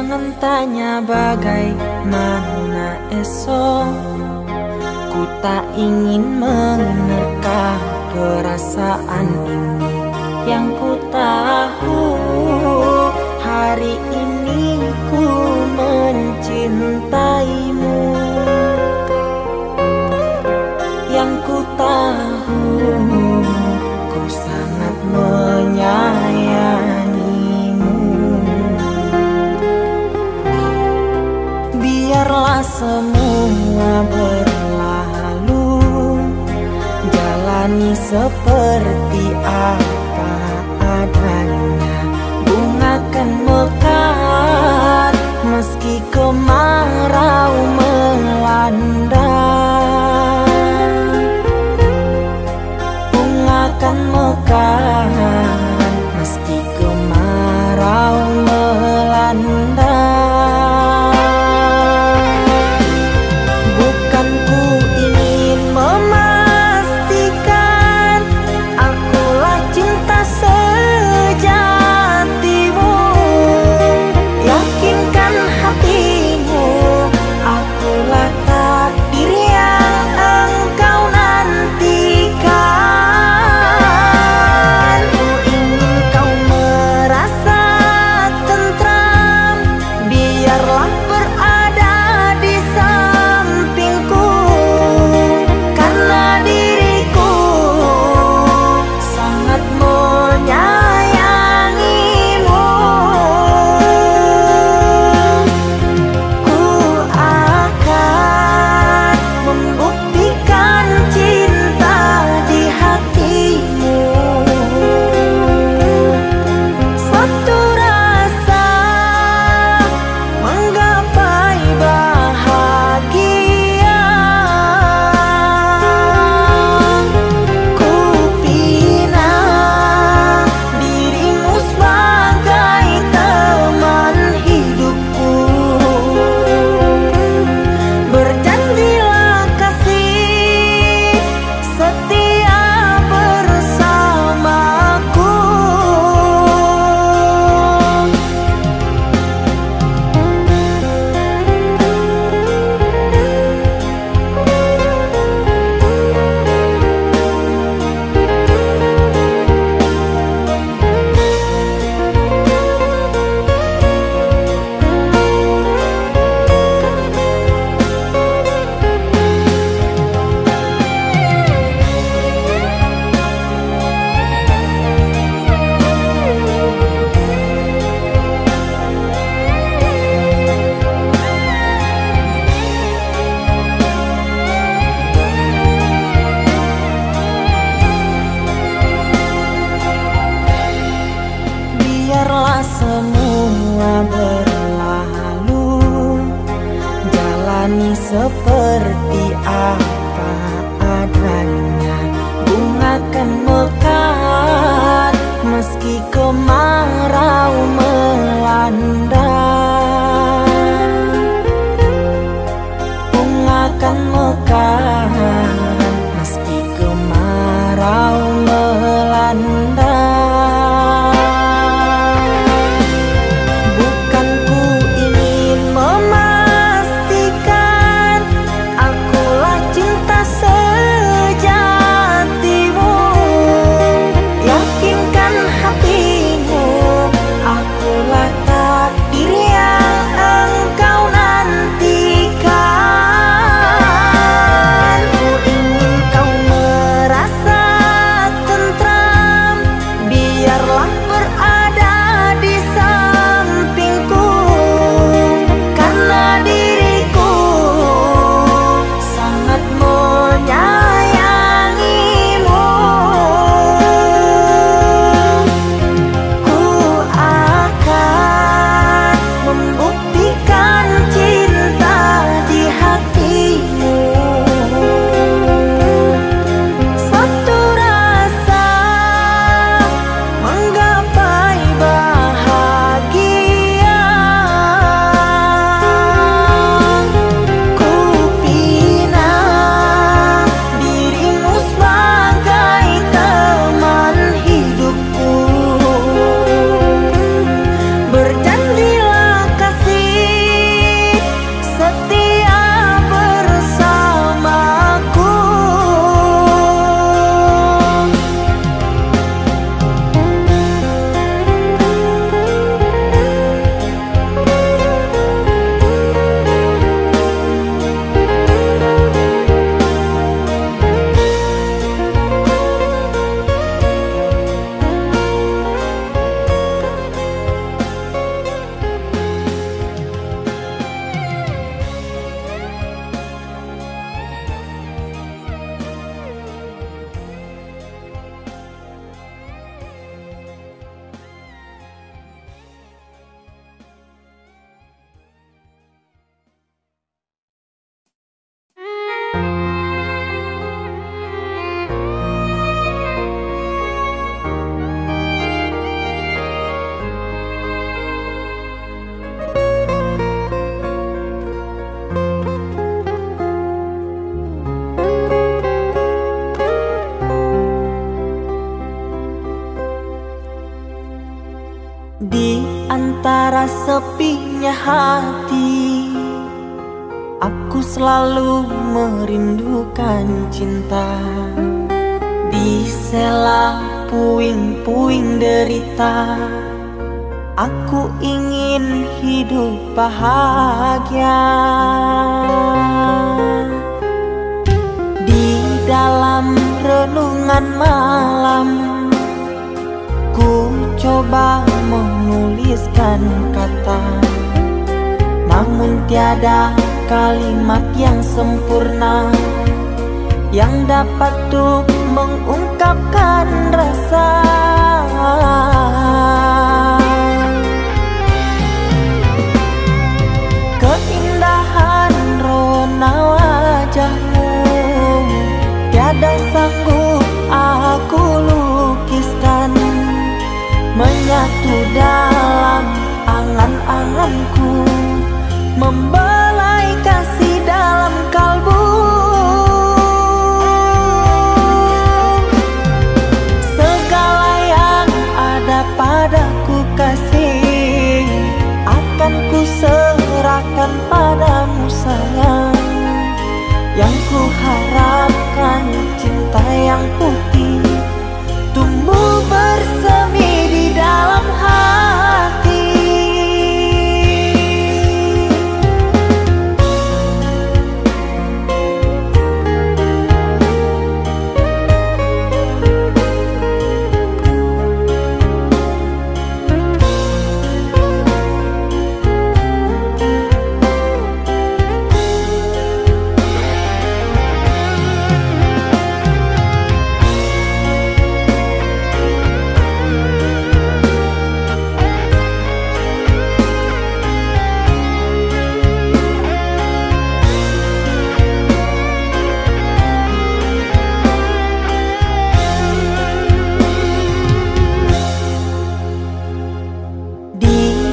Jangan tanya bagaimana esok, ku tak ingin menerka perasaan ini. Yang ku tahu hari ini ku mencintaimu. Yang ku tahu ku sangat menyayangimu. Biarlah semua berlalu, jalani seperti apa adanya. Bunga kan mekar meski kemarau melanda. Bunga kan mekar meski kemarau melanda. Bukan ku ingin memastikan akulah cinta sejatimu. Yakinkan hatimu akulah takdir yang sepinya hati, aku selalu merindukan cinta. Di sela puing-puing derita, aku ingin hidup bahagia. Di dalam renungan malam, ku coba menuliskan kata, namun tiada kalimat yang sempurna yang dapat untuk mengungkapkan rasa. Keindahan rona wajahmu tiada sanggup aku lukiskan, menyatu dalam angan-anganku, membelai kasih dalam kalbu. Segala yang ada padaku kasih, akan ku serahkan padamu sayang. Yang ku harapkan cinta yang putih tumbuh bersemi di dalam hati.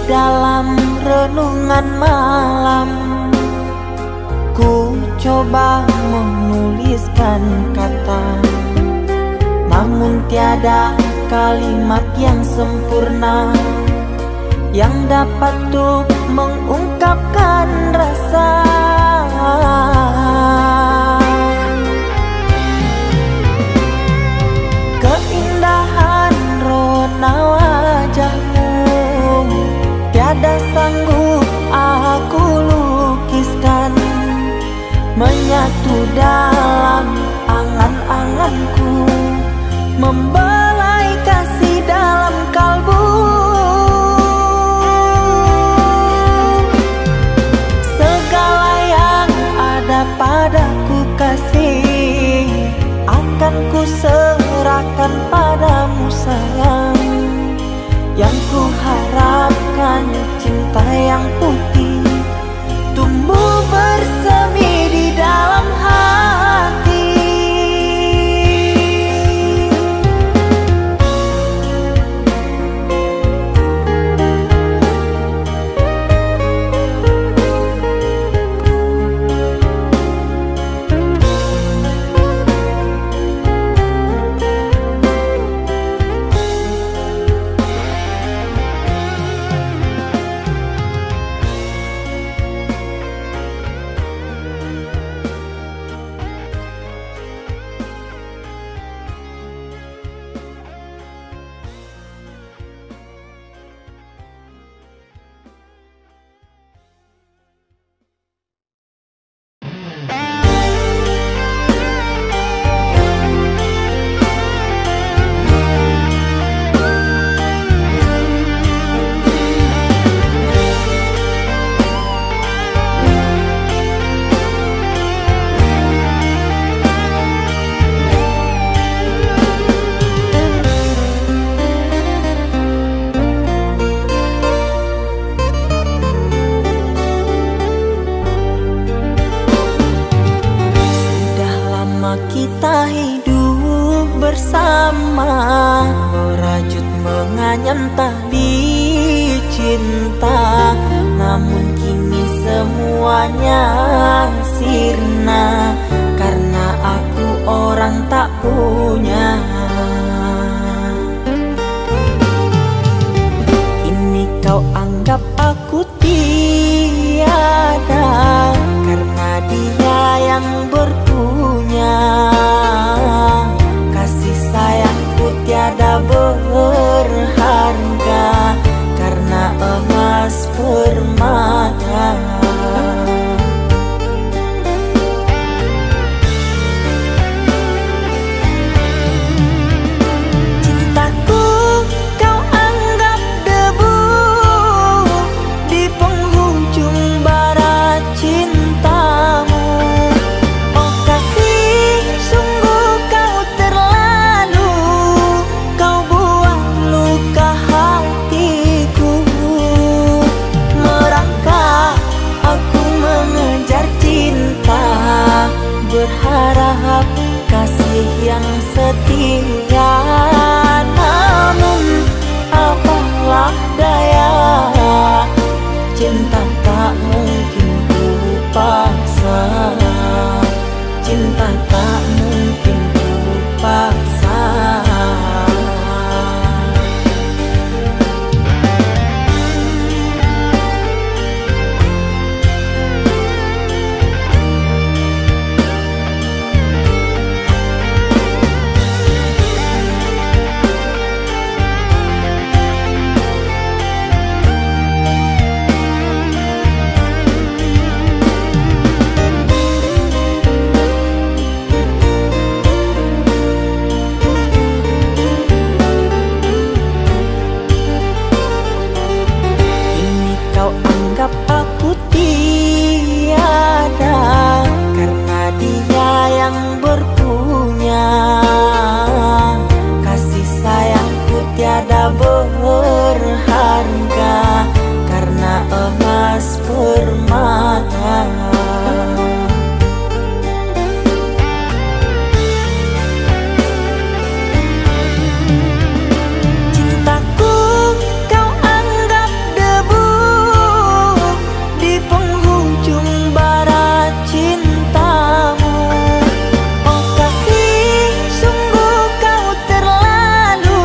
Dalam renungan malam, ku coba menuliskan kata, namun tiada kalimat yang sempurna yang dapat untuk mengungkapkan rasa. Keindahan rona wajahmu tiada sanggup aku lukiskan, menyatu dalam angan-anganku, membelai kasih dalam kalbu. Segala yang ada padaku kasih, akan ku serahkan padamu sayang. Yang ku harapkan cinta yang putih tumbuh bersemi di dalam hati. Kita hidup bersama, merajut menganyam tali cinta, namun kini semuanya sirna karena aku orang tak punya. Kini kau anggap aku yang setia. Namun apalah daya, cinta tak mungkin ku paksa. Cinta tak mungkin ku paksa. Tiada berharga karena emas permata. Cintaku kau anggap debu di penghujung bara cintamu. Oh kasih, sungguh kau terlalu,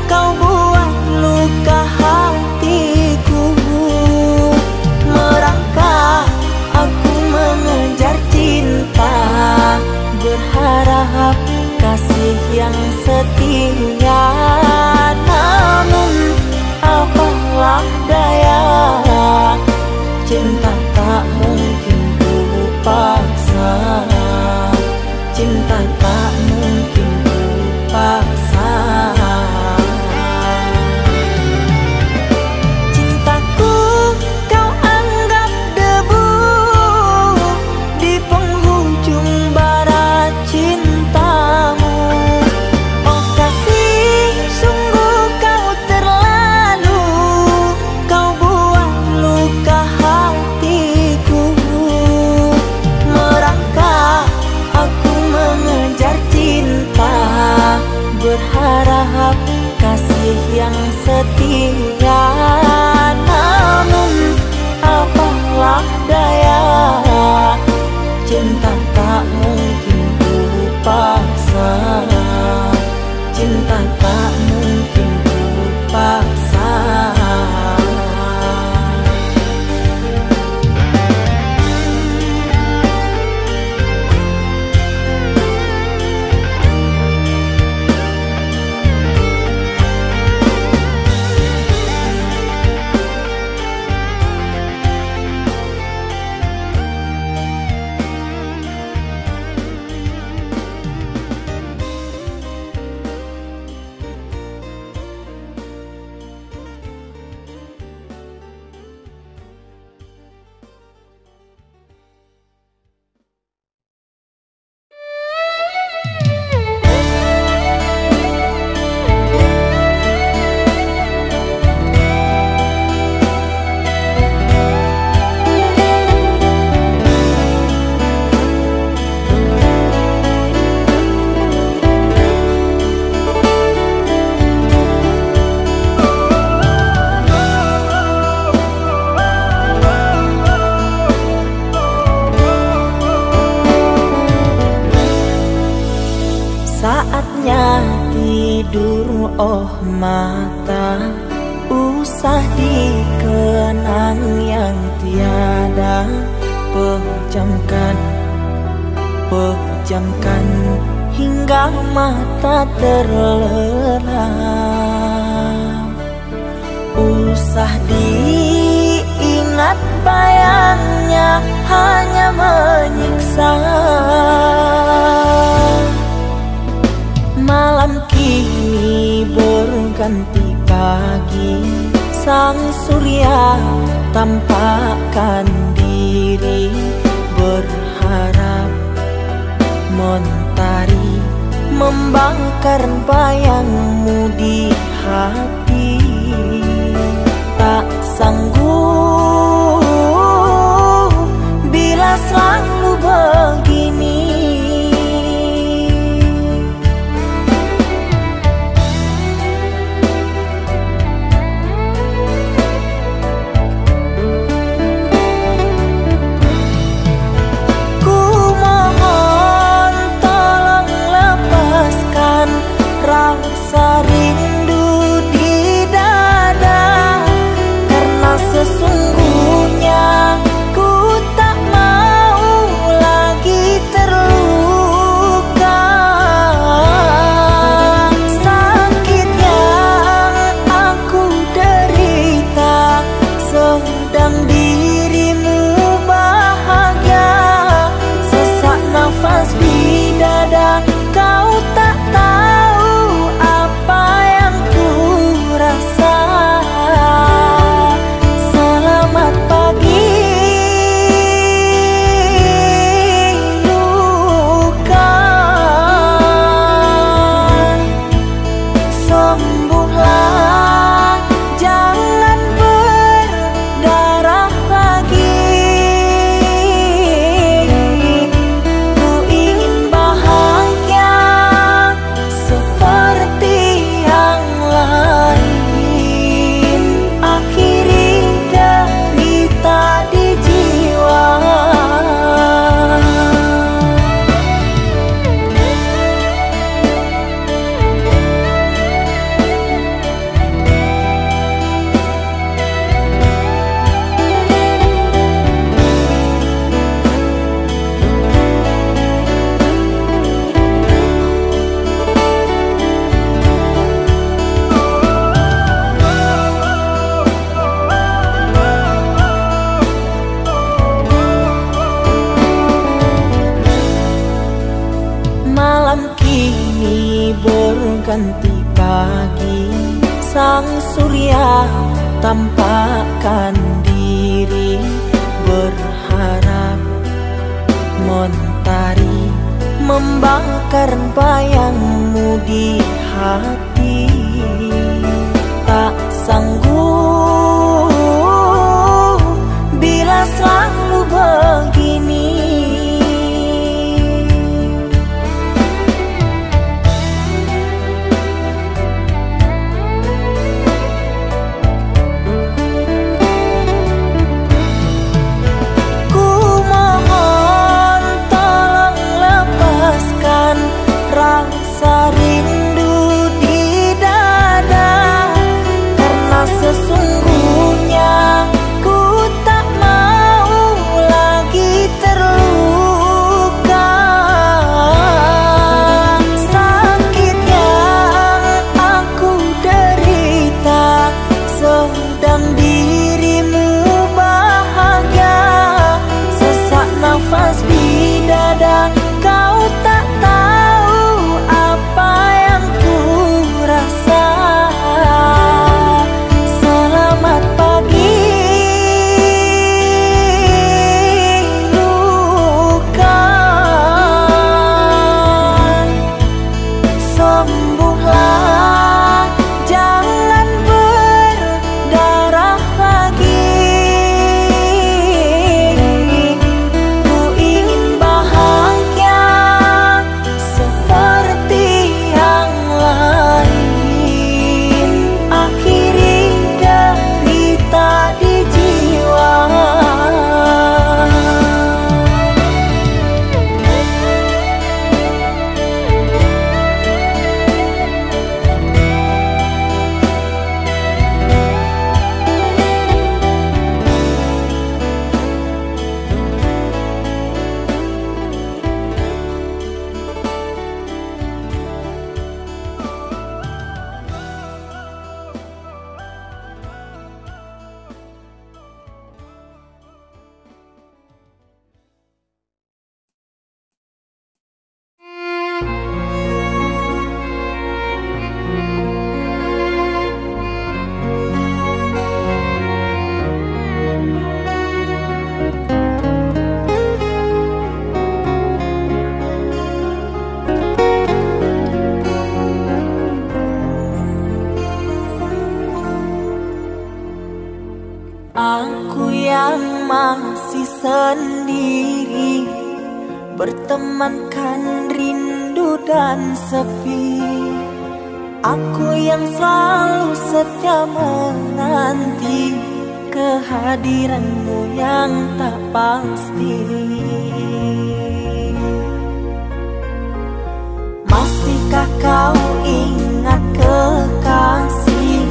kau buat luka hatiku. Merangkak aku mengejar cinta, berharap kasih yang setia. Namun apalah daya, cinta tak mungkin ku paksa. Cinta tak mungkin ku paksa. Cintaku kau anggap debu di penghujung bara cintamu. Oh kasih, sungguh kau terlalu, kau buat luka hatiku. Merangkak aku mengejar cinta, berharap kasih yang setia. Namun apalah daya, cinta tak mungkin ku paksa. Cinta tak mungkin ku paksa. Saatnya tidur, oh mata, usah dikenang yang tiada. Pejamkan, pejamkan hingga mata terlelap. Usah diingat bayangnya, hanya menyiksa. Malam kini berganti pagi, sang surya tampakkan diri. Berharap mentari membakar bayangmu di hati. Tak sanggup bila selalu begini. ganti pagi, sang surya tampakkan diri, berharap mentari membakar bayangmu di hati. Tak sanggup bila selalu begini. Ku mohon tolong lepaskan rasa rindu di dada, karena sesungguhnya ku tak mau lagi terluka. Sakit yang aku derita sedang dirimu bahagia. Sesak nafas di dada, kau tak tahu apa yang ku rasa. Selamat pagi luka, sembuhlah, jangan berdarah lagi. Ku ingin bahagia seperti yang lain, akhiri derita di jiwa. Aku yang masih sendiri, bertemankan rindu dan sepi. Aku yang selalu setia menanti kehadiranmu yang tak pasti. Masihkah kau ingat kekasih,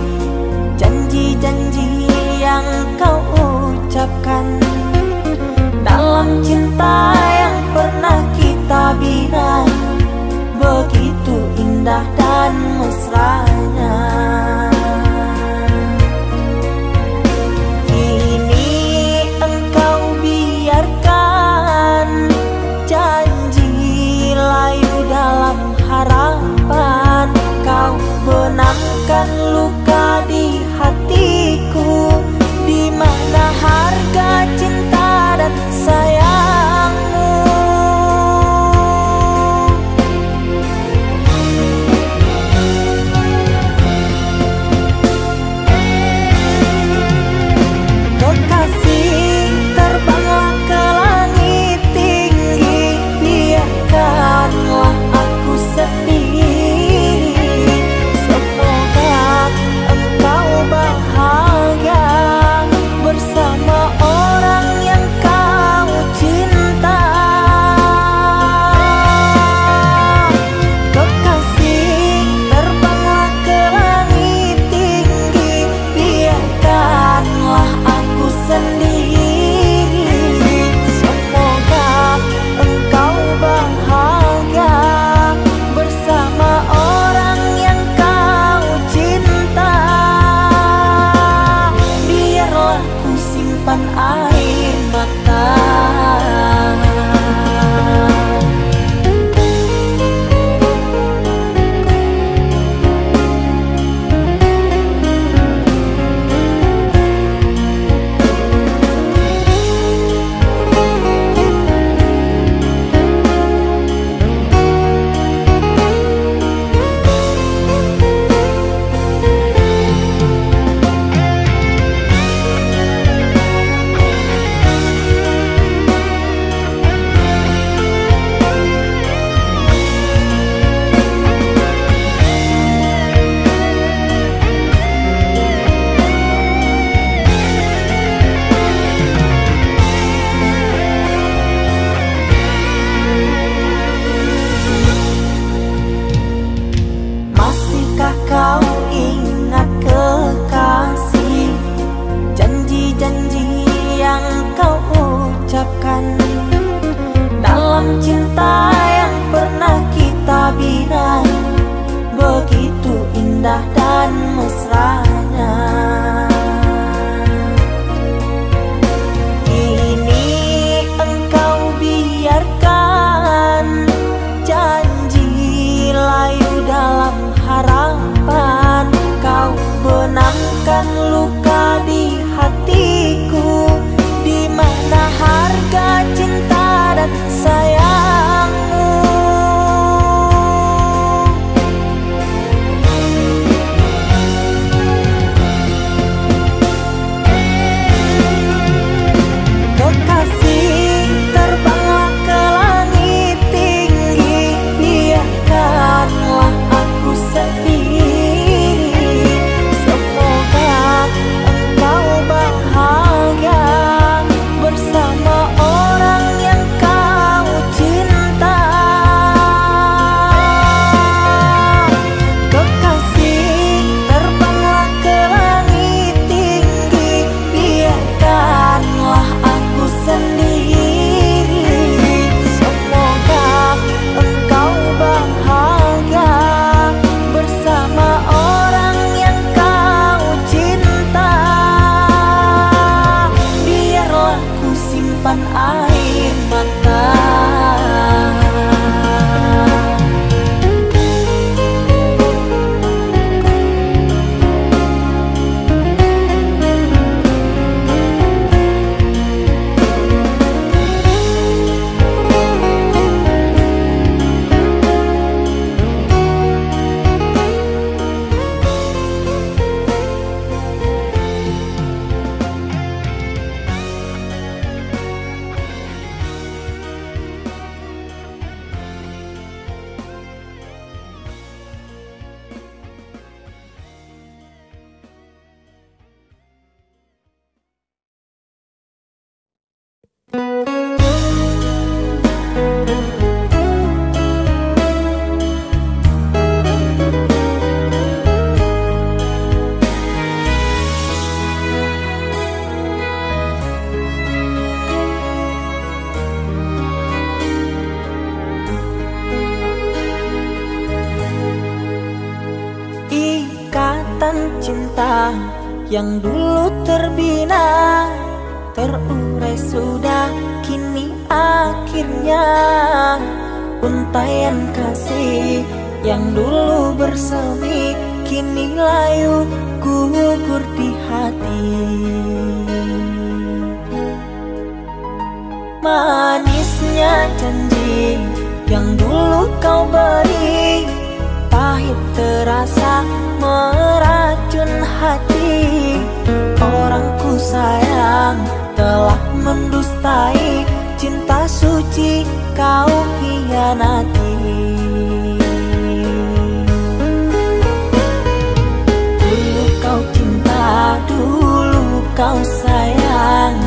janji-janji yang kau ucapkan dalam cinta yang pernah kita bina, begitu indah dan mesranya. Kini engkau biarkan harapan, kau benangkan luka di hatiku. Di mana harga cinta dan sayangmu? Kekasih, terbanglah ke langit tinggi, biarkanlah aku sendiri. Semoga engkau bahagia bersama orang yang kau cinta. Kekasih, terbanglah ke langit tinggi, biarkanlah aku sendiri. Semoga engkau bahagia bersama orang yang kau cinta. Biarlah ku simpan air mata. Ikatan cinta yang dulu terbina, terurai sudah kini akhirnya. Untaian kasih yang dulu bersemi, kini layu gugur di hati. Manisnya janji yang dulu kau beri, pahit terasa meracun hati. Orang ku sayang telah mendustai, cinta suci kau hianati. Dulu kau cinta, dulu kau sayang,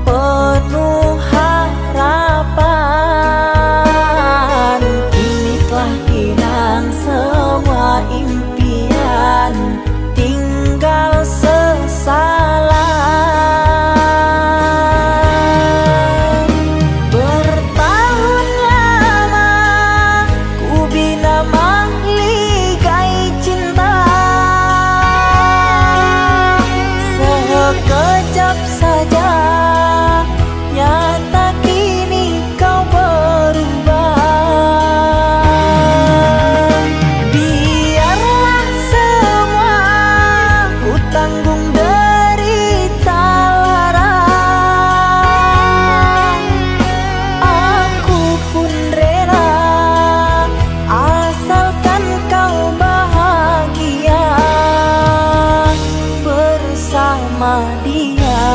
penuh harapan. Kini telah hilang semua impian, tinggal sesalan. Bertahun lama ku bina mahligai cinta, sekejap saja nyata kini kau berubah. Biarlah semua ku tanggung derita lara, aku pun rela asalkan kau bahagia bersama dia.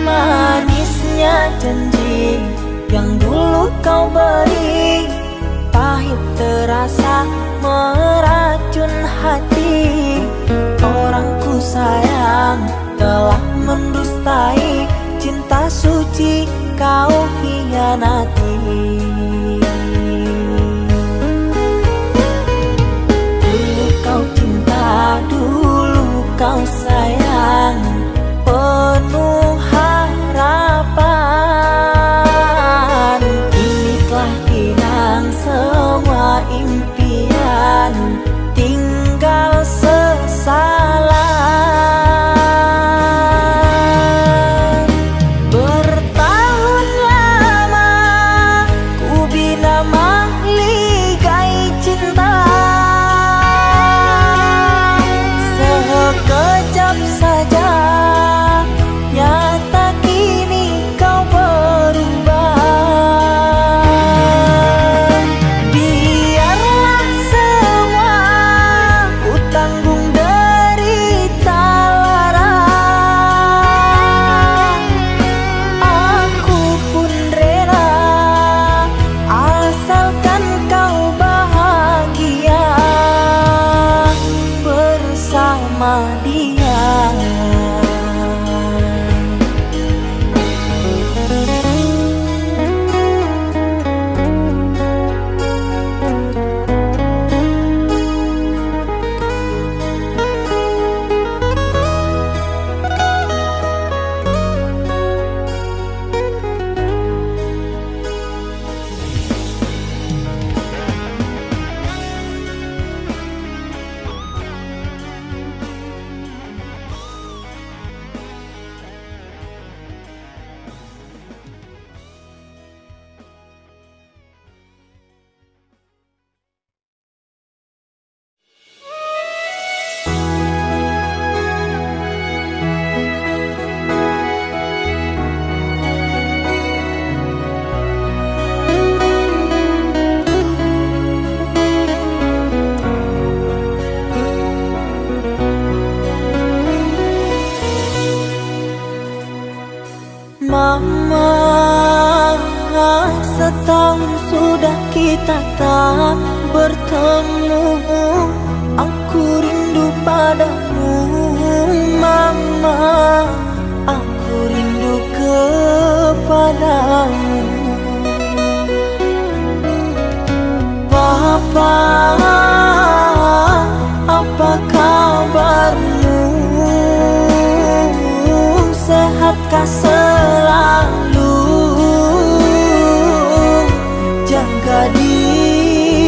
Manisnya janji yang dulu kau beri, pahit terasa meracun hati. kau hianati. Dulu kau cinta, dulu kau sayang, penuh harapan. Kini telah hilang semua impian, tinggal sesalan. Bertahun lama ku bina mahligai cinta, sekejap saja nyata kini kau berubah. Biarlah semua ku tanggung derita lara, aku pun rela asalkan kau bahagia bersama dia. Mama, setahun sudah kita tak bertemu. Aku rindu padamu Mama, aku rindu kepadamu. Papa, apa kabarmu? Sehatkah selalu? Jaga dirimu.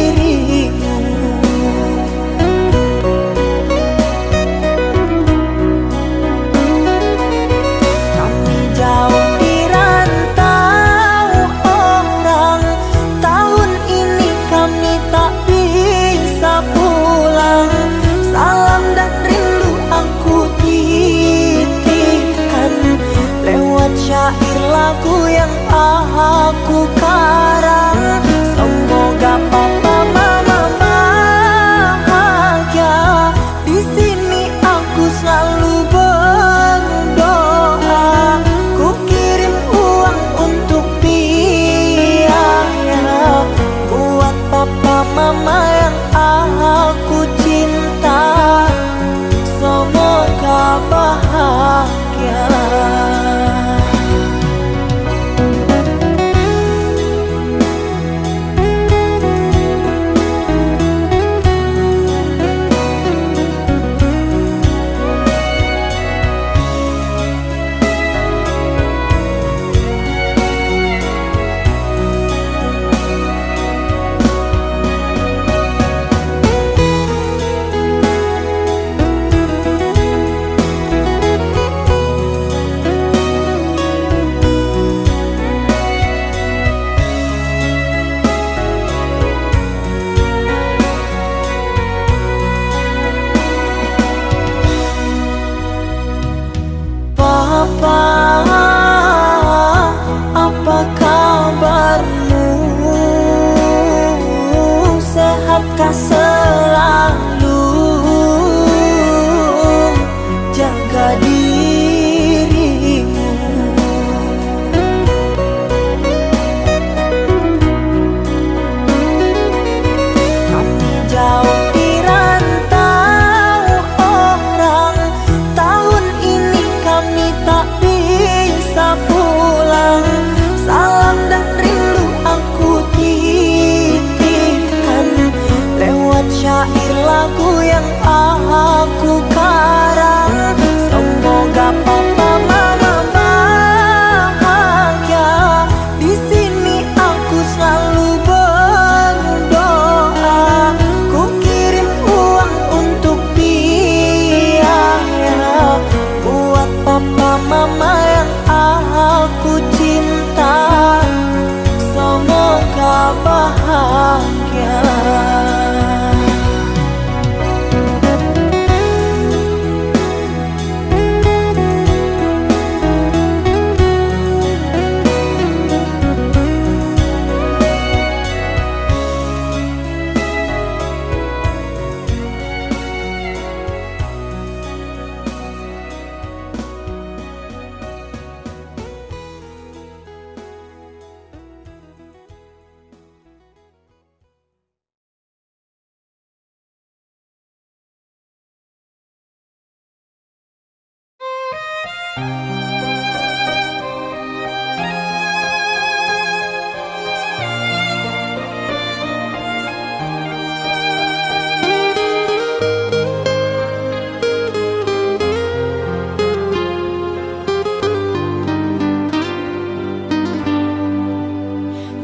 Kami jauh di rantau orang, tahun ini kami tak bisa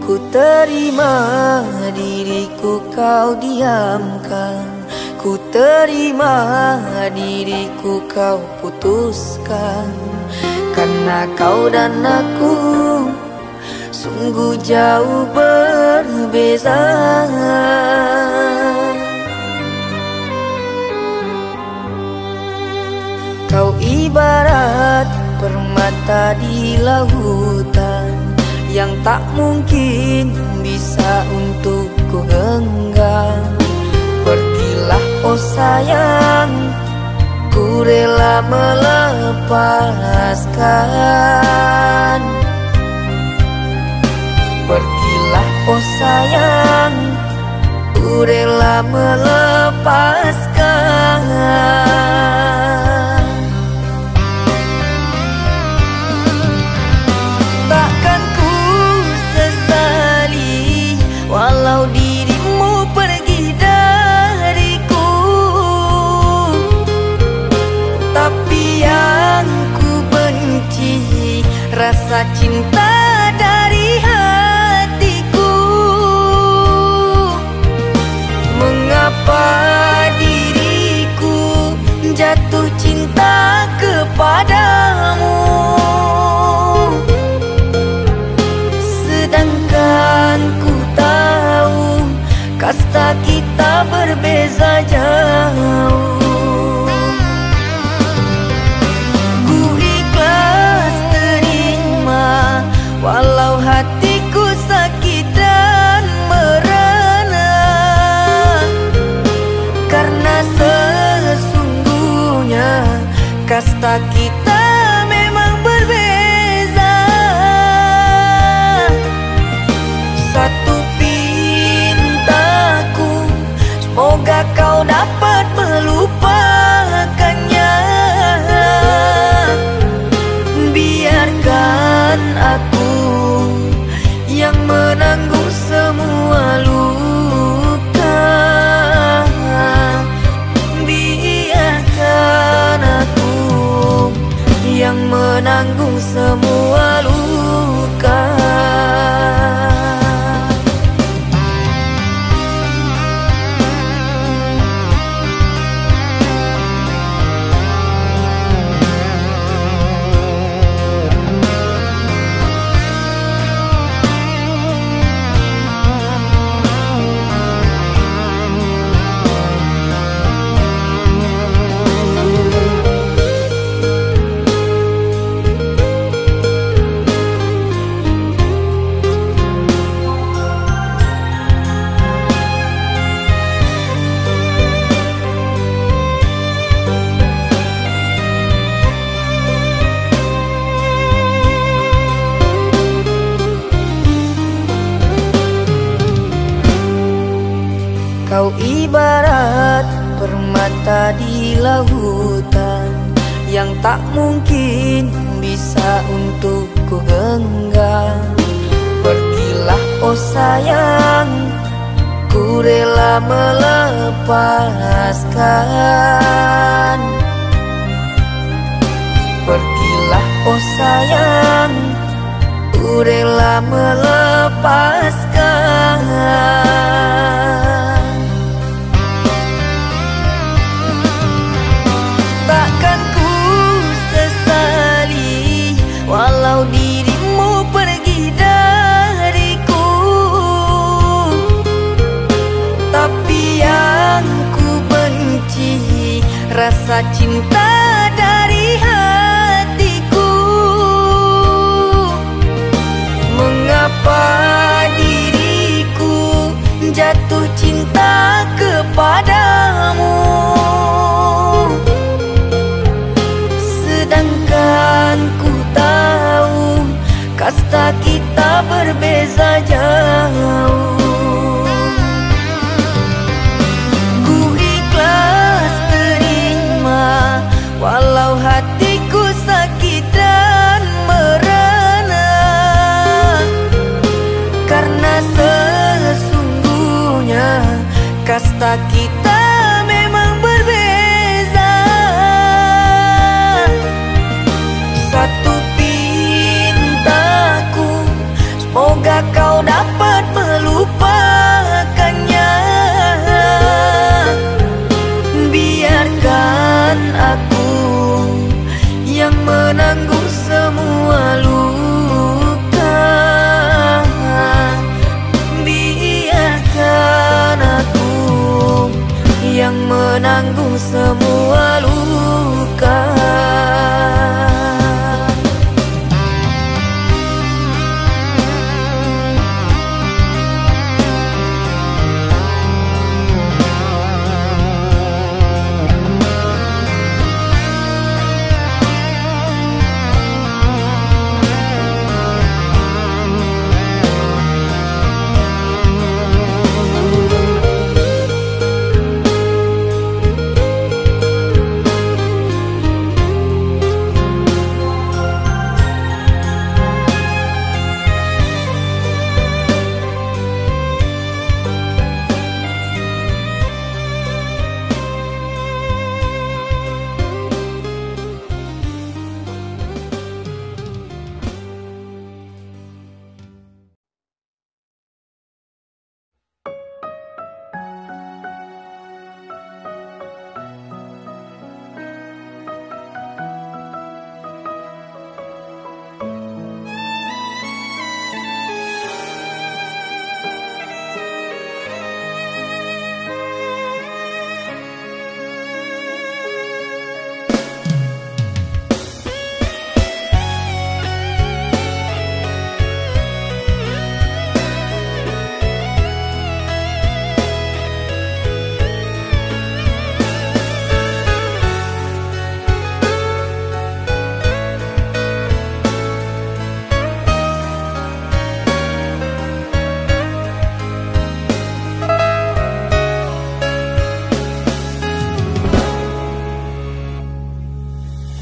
Ku terima diriku kau diamkan, ku terima diriku kau putuskan. Karena kau dan aku sungguh jauh berbeza. Kau ibarat permata di lautan yang tak mungkin bisa untuk ku genggam. Pergilah oh sayang, ku rela melepaskan. Pergilah oh sayang, ku rela melepaskan. Takkan ku sesali walau dirimu pergi dariku, tapi yang ku benci rasa cinta dari hatiku. Mengapa diriku jatuh cinta kepadamu, sedangkan ku tahu kasta kita berbeza jauh. Ku ikhlas terima walau hatiku sakit dan merana, karena sesungguhnya kasta kita memang berbeza. Satu pintaku, semoga kau dapat melupakannya. Biarkan aku yang menanggung semua luka. Biarkan aku yang menanggung semua luka. Kau ibarat permata di lautan yang tak mungkin bisa untuk ku genggam. Pergilah oh sayang, ku rela melepaskan. Pergilah oh sayang, ku rela melepaskan. Takkan ku sesali walau dirimu pergi dariku, tapi yang ku benci rasa cinta dari hatiku. Mengapa diriku jatuh cinta kepadamu, sedangkan ku tahu kasta kita berbeza jauh. Ku ikhlas terima dan aku yang menanggung semua luka. Biarkan aku yang menanggung semua luka.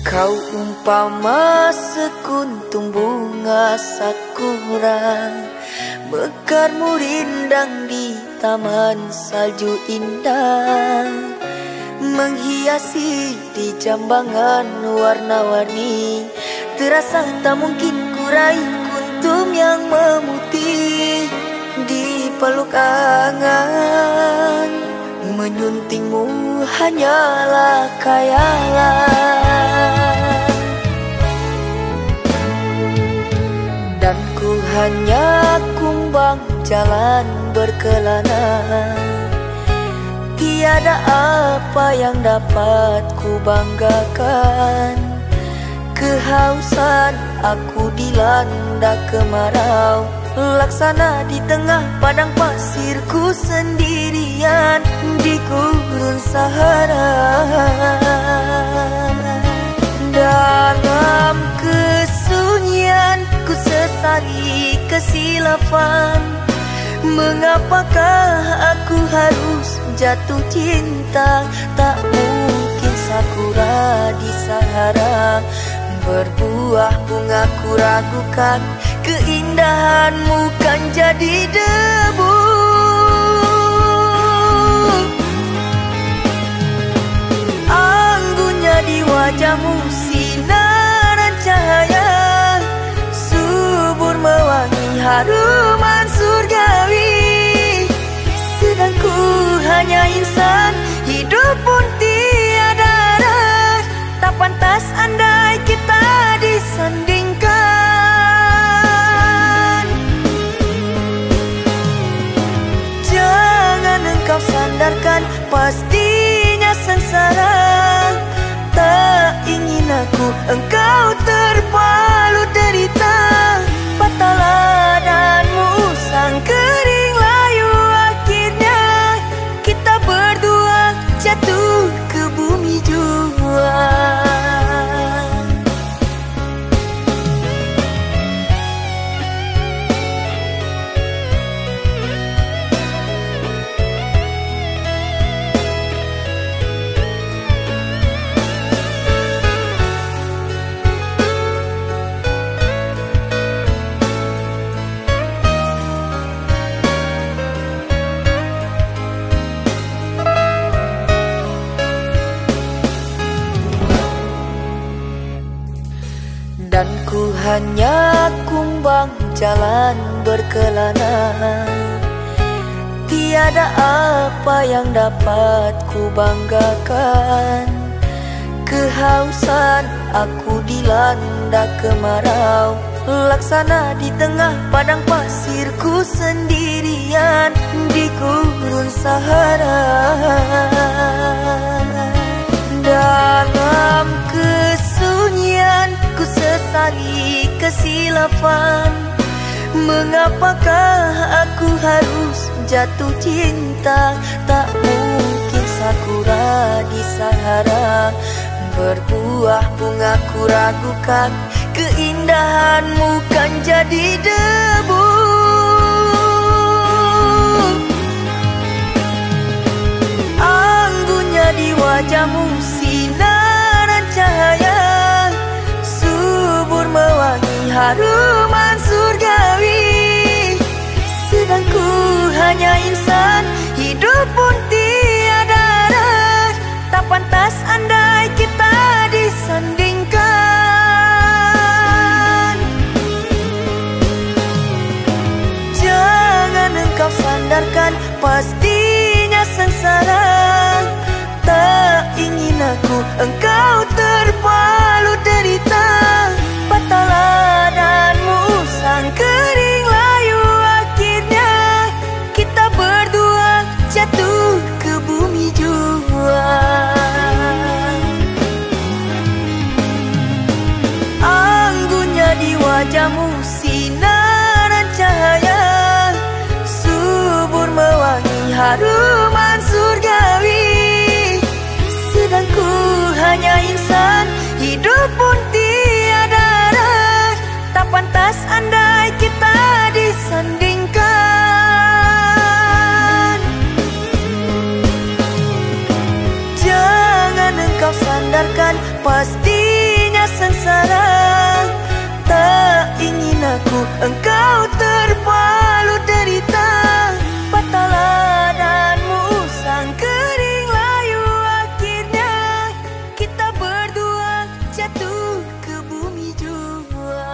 Kau umpama sekuntum bunga sakura, mekarmu rindang di taman salju indah, menghiasi di jambangan warna-warni. Terasa tak mungkin kurai kuntum yang memutih di peluk angan. Menyuntingmu hanyalah khayalan, dan ku hanya kumbang jalan berkelana. Tiada apa yang dapat ku banggakan. Kehausan aku dilanda kemarau, laksana di tengah padang pasirku sendirian di gurun Sahara. Dalam kesunyian ku sesali kesilapan. Mengapakah aku harus jatuh cinta? Tak mungkin sakura di Sahara berbuah bunga, ku ragukan keindahanmu kan jadi debu. Anggunnya di wajahmu sinaran cahaya, subur mewangi haruman surgawi. Sedang ku hanya insan, hidup pun tiada arah. Tak pantas andai kita disandingkan. Jangan engkau sandarkan, pastinya sengsara. Tak ingin aku engkau terpalu derita. Patahlah dan musang kering layu, akhirnya kita berdua jatuh ke bumi jua. Dan ku hanya kumbang jalan berkelana. Tiada apa yang dapat ku banggakan. Kehausan aku dilanda kemarau, laksana di tengah padang pasirku sendirian di gurun Sahara. Dalam kesunyian ku sesali kesilapan. Mengapakah aku harus jatuh cinta? Tak mungkin sakura di Sahara berbuah bunga, ku ragukan keindahanmu kan jadi debu. Anggunnya di wajahmu sinaran cahaya, subur mewangi haruman surgawi. Sedang ku hanya insan, hidup pun tiada arah. Tak pantas andai kita disandingkan. Jangan engkau sandarkan, pastinya sengsara. Tak ingin aku engkau terpalu derita. Patahlah dan musang kering layu, akhirnya kita berdua jatuh ke bumi jua. Anggunnya di wajahmu sinaran cahaya, subur mewangi haruman surgawi. Sedang ku hanya insan, hidup pun tiada arah. Tak pantas andai kita disandingkan. Jangan engkau sandarkan, pastinya sengsara. Tak ingin aku engkau terpalu derita. Patahlah dan musang kering layu, akhirnya kita berdua jatuh ke bumi jua.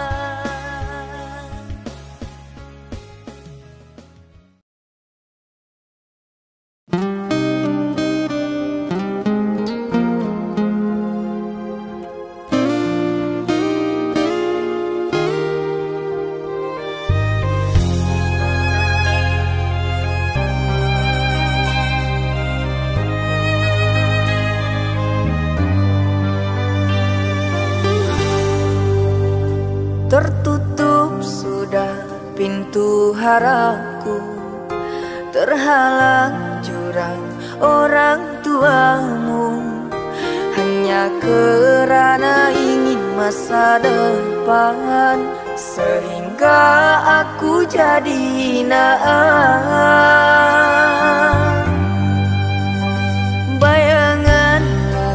Tertutup sudah pintu harapku, terhalang jurang orang tuamu. Hanya kerana ingin masa depan, sehingga aku jadi hinaan. Bayanganmu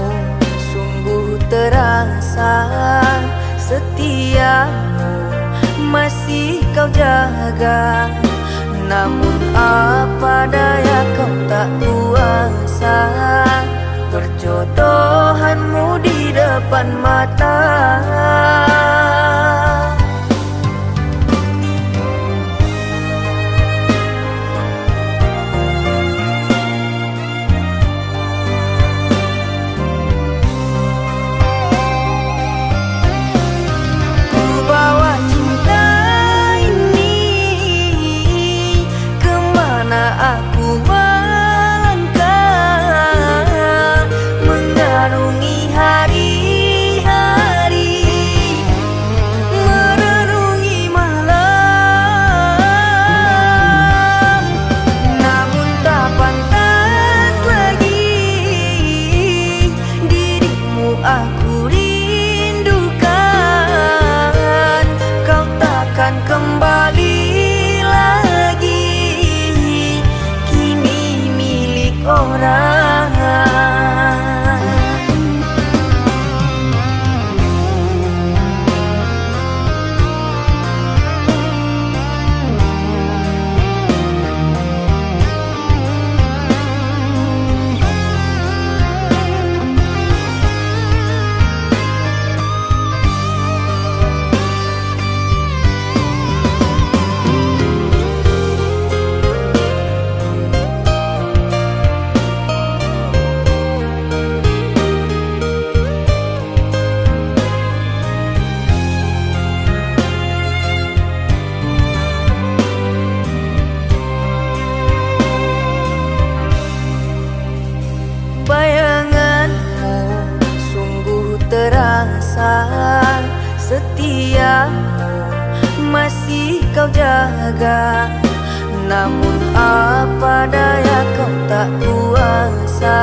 sungguh terasa, setiamu masih kau jaga. Namun apa daya kau tak kuasa, perjodohanmu di depan mata. Aku melangkah mengarungi hari-hari. rasa setiamu masih kau jaga. Namun apa daya kau tak kuasa,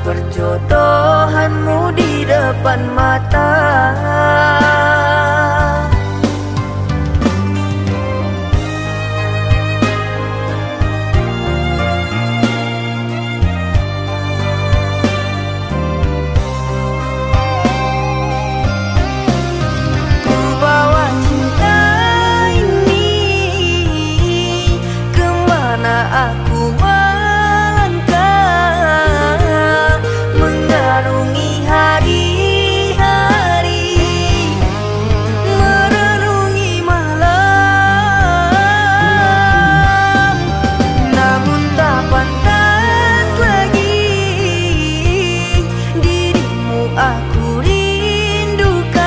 perjodohanmu di depan mata. Aku melangkah mengarungi hari-hari, merenungi malam. Namun tak pantas lagi dirimu aku rindukan.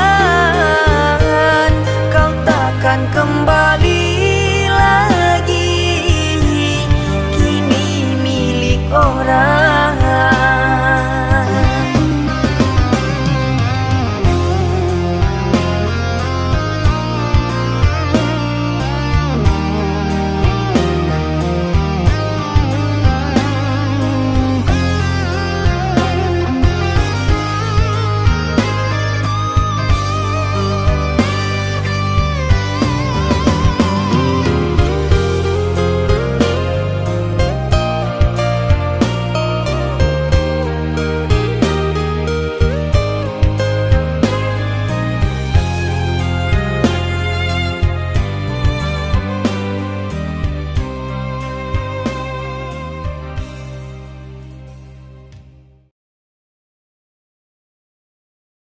Kau takkan kembali